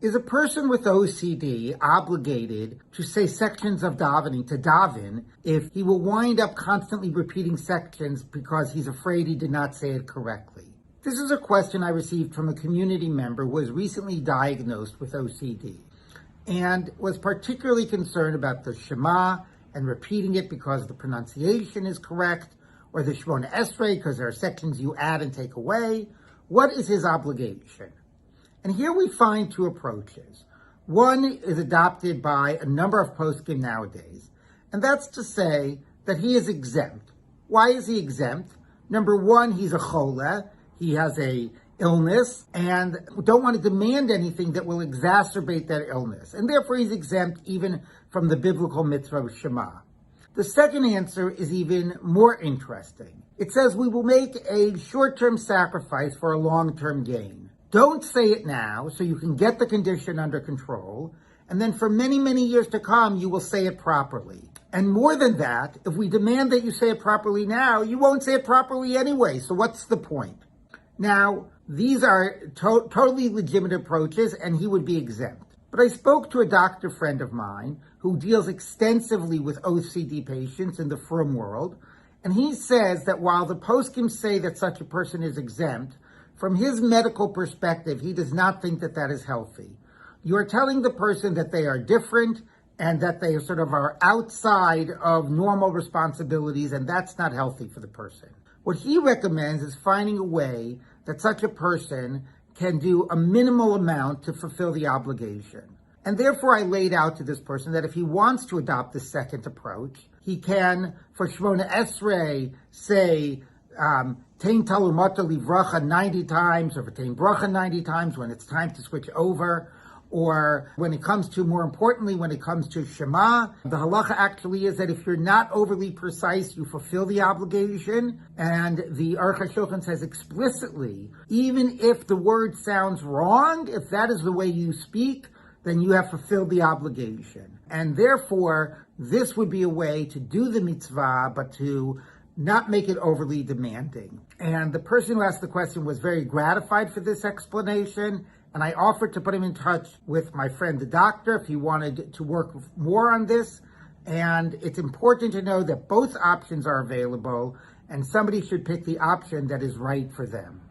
Is a person with OCD obligated to say sections of davening to daven if he will wind up constantly repeating sections because he's afraid he did not say it correctly? This is a question I received from a community member who was recently diagnosed with OCD and was particularly concerned about the Shema and repeating it because the pronunciation is correct, or the Shemona Esrei because there are sections you add and take away. What is his obligation? And here we find two approaches. One is adopted by a number of poskim nowadays, and that's to say that he is exempt. Why is he exempt? Number one, he's a chola, he has a illness, and don't want to demand anything that will exacerbate that illness, and therefore he's exempt even from the biblical mitzvah of Shema. The second answer is even more interesting. It says we will make a short-term sacrifice for a long-term gain. Don't say it now so you can get the condition under control, and then for many, many years to come, you will say it properly. And more than that, if we demand that you say it properly now, you won't say it properly anyway, so what's the point? Now, these are totally legitimate approaches, and he would be exempt. But I spoke to a doctor friend of mine who deals extensively with OCD patients in the frum world, and he says that while the poskim say that such a person is exempt, from his medical perspective, he does not think that that is healthy. You are telling the person that they are different and that they sort of are outside of normal responsibilities, and that's not healthy for the person. What he recommends is finding a way that such a person can do a minimal amount to fulfill the obligation. And therefore I laid out to this person that if he wants to adopt the second approach, he can, for Shemona Esrei, say, Tein Talumata Livracha 90 times, or Tein Bracha 90 times when it's time to switch over, or when it comes to, more importantly, when it comes to Shema, the halacha actually is that if you're not overly precise, you fulfill the obligation, and the Aruch HaShulchan says explicitly, even if the word sounds wrong, if that is the way you speak, then you have fulfilled the obligation. And therefore, this would be a way to do the mitzvah, but to not make it overly demanding. And the person who asked the question was very gratified for this explanation, and I offered to put him in touch with my friend the doctor if he wanted to work more on this. And it's important to know that both options are available, and somebody should pick the option that is right for them.